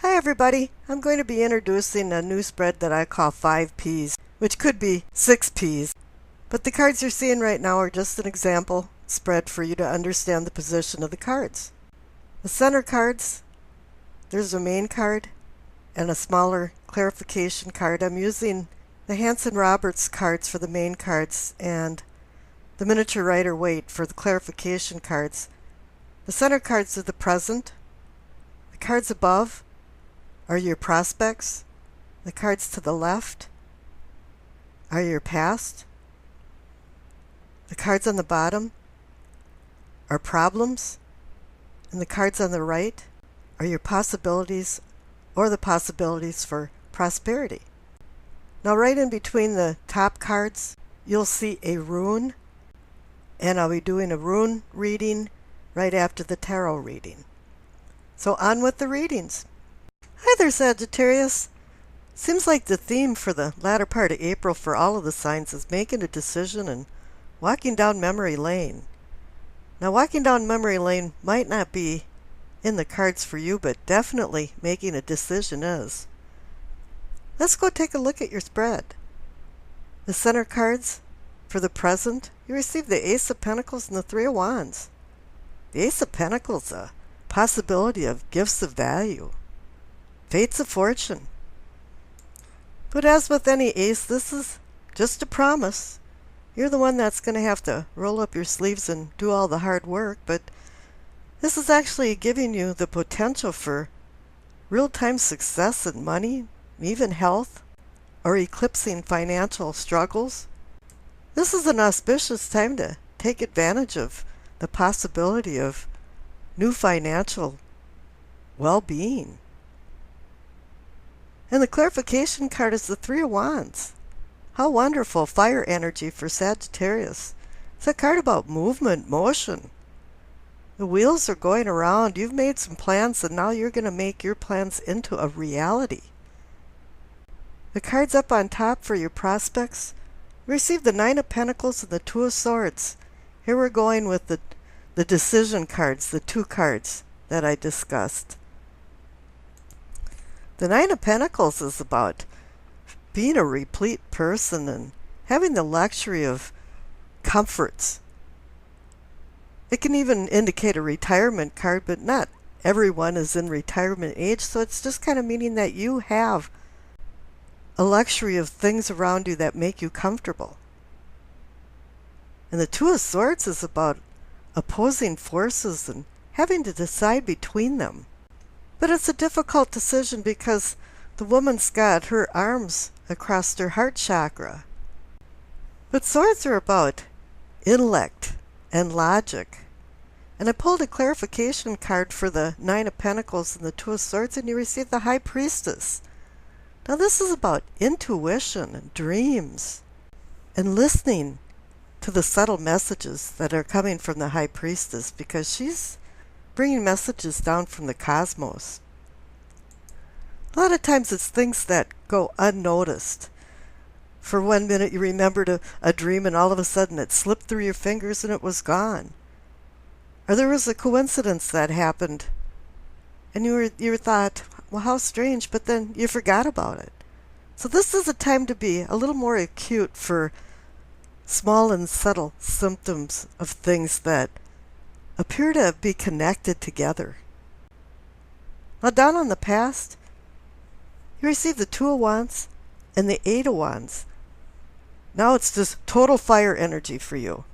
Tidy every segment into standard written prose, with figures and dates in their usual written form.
Hi everybody, I'm going to be introducing a new spread that I call 5 Ps, which could be 6 Ps. But the cards you're seeing right now are just an example spread for you to understand the position of the cards. The center cards, there's a main card and a smaller clarification card. I'm using the Hanson-Roberts cards for the main cards and the miniature Rider-Waite for the clarification cards. The center cards are the present. The cards above are your prospects. The cards to the left are your past. The cards on the bottom are problems. And the cards on the right are your possibilities or the possibilities for prosperity. Now right in between the top cards, you'll see a rune. And I'll be doing a rune reading right after the tarot reading. So on with the readings. Hi there, Sagittarius. Seems like the theme for the latter part of April for all of the signs is making a decision and walking down memory lane. Now, walking down memory lane might not be in the cards for you, but definitely making a decision is. Let's go take a look at your spread. The center cards for the present, you receive the Ace of Pentacles and the Three of Wands. The Ace of Pentacles, a possibility of gifts of value. Fates of fortune. But as with any ace, this is just a promise. You're the one that's going to have to roll up your sleeves and do all the hard work, but this is actually giving you the potential for real-time success in money, even health, or eclipsing financial struggles. This is an auspicious time to take advantage of the possibility of new financial well-being. And the clarification card is the Three of Wands. How wonderful fire energy for Sagittarius. It's a card about movement, motion. The wheels are going around. You've made some plans and now you're going to make your plans into a reality. The cards up on top for your prospects. Receive the Nine of Pentacles and the Two of Swords. Here we're going with the decision cards, the two cards that I discussed. The Nine of Pentacles is about being a replete person and having the luxury of comforts. It can even indicate a retirement card, but not everyone is in retirement age, so it's just kind of meaning that you have a luxury of things around you that make you comfortable. And the Two of Swords is about opposing forces and having to decide between them. But it's a difficult decision because the woman's got her arms across her heart chakra. But swords are about intellect and logic. And I pulled a clarification card for the Nine of Pentacles and the Two of Swords, and you receive the High Priestess. Now this is about intuition and dreams and listening to the subtle messages that are coming from the High Priestess, because she's bringing messages down from the cosmos. A lot of times it's things that go unnoticed. For 1 minute you remembered a dream and all of a sudden it slipped through your fingers and it was gone. Or there was a coincidence that happened and you thought, well, how strange, but then you forgot about it. So this is a time to be a little more acute for small and subtle symptoms of things that appear to be connected together. Now down on the past, you receive the Two of Wands and the Eight of Wands. Now it's just total fire energy for you.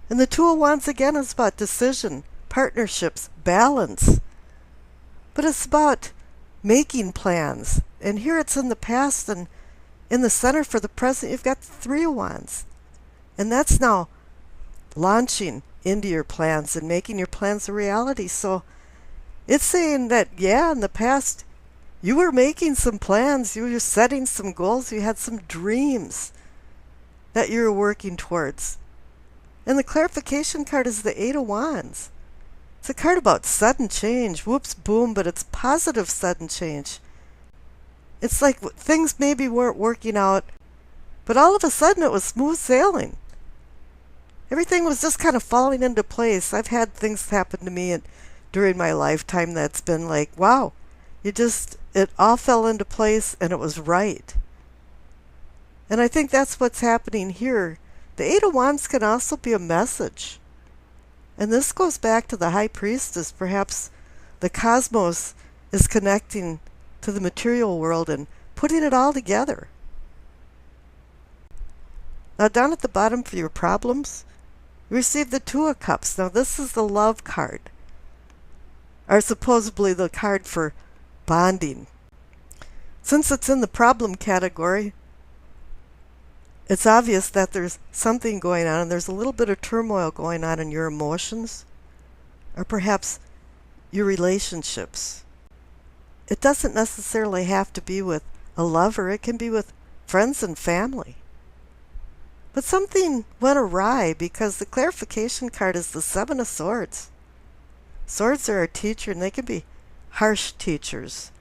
And the Two of Wands again is about decision, partnerships, balance. But it's about making plans. And here it's in the past and In the center for the present, you've got the Three of Wands. And that's now launching into your plans and making your plans a reality. So it's saying that, yeah, in the past, you were making some plans, you were setting some goals, you had some dreams that you were working towards. And the clarification card is the Eight of Wands. It's a card about sudden change. Whoops, boom, but it's positive sudden change. It's like things maybe weren't working out, but all of a sudden it was smooth sailing. Everything was just kind of falling into place. I've had things happen to me during my lifetime that's been like, wow, it all fell into place and it was right. And I think that's what's happening here. The Eight of Wands can also be a message. And this goes back to the High Priestess. Perhaps the cosmos is connecting to the material world and putting it all together. Now down at the bottom for your problems, you receive the Two of Cups. Now this is the love card, or supposedly the card for bonding. Since it's in the problem category, it's obvious that there's something going on and there's a little bit of turmoil going on in your emotions or perhaps your relationships. It doesn't necessarily have to be with a lover. It can be with friends and family. But something went awry because the clarification card is the Seven of Swords. Swords are our teacher, and they can be harsh teachers.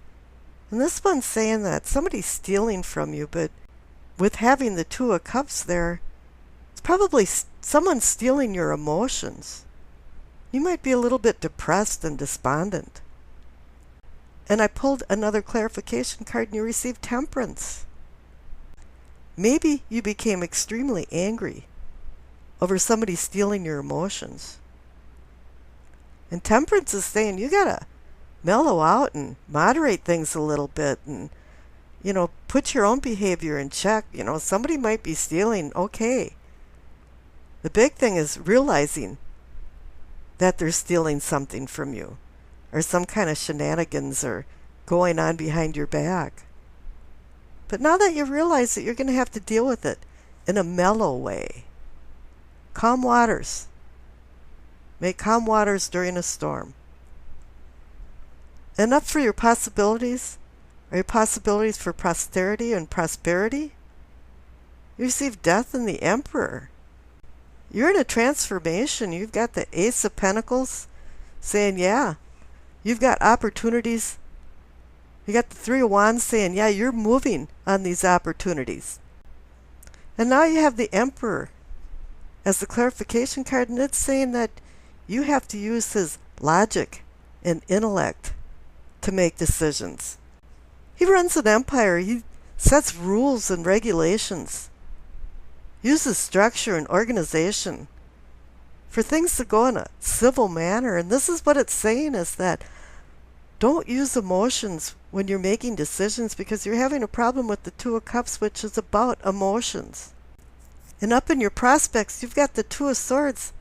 And this one's saying that somebody's stealing from you, but with having the Two of Cups there, it's probably someone stealing your emotions. You might be a little bit depressed and despondent. And I pulled another clarification card and you received Temperance. Maybe you became extremely angry over somebody stealing your emotions. And Temperance is saying you gotta mellow out and moderate things a little bit and, put your own behavior in check. Somebody might be stealing, okay. The big thing is realizing that they're stealing something from you, or some kind of shenanigans are going on behind your back. But now that you realize that, you're going to have to deal with it in a mellow way. Calm waters. Make calm waters during a storm. And up for your possibilities, are your possibilities for posterity and prosperity? You receive Death and the Emperor. You're in a transformation. You've got the Ace of Pentacles saying, yeah, you've got opportunities. You got the Three of Wands saying, yeah, you're moving on these opportunities. And now you have the Emperor as the clarification card, and it's saying that you have to use his logic and intellect to make decisions. He runs an empire. He sets rules and regulations, uses structure and organization for things to go in a civil manner. And this is what it's saying, is that don't use emotions when you're making decisions, because you're having a problem with the Two of Cups, which is about emotions. And up in your prospects, you've got the Two of Swords.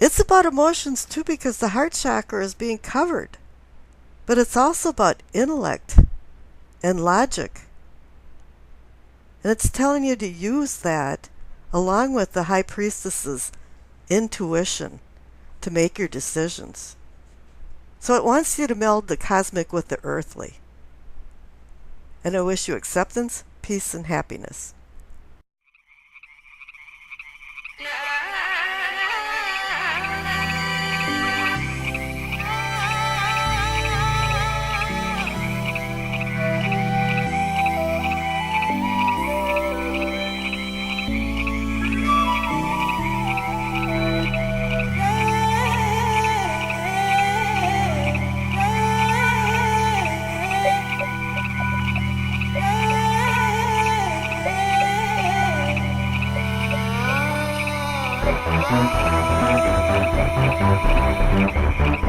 It's about emotions too, because the heart chakra is being covered. But it's also about intellect and logic. And it's telling you to use that along with the High Priestess's intuition to make your decisions. So it wants you to meld the cosmic with the earthly. And I wish you acceptance, peace, and happiness. Thank you.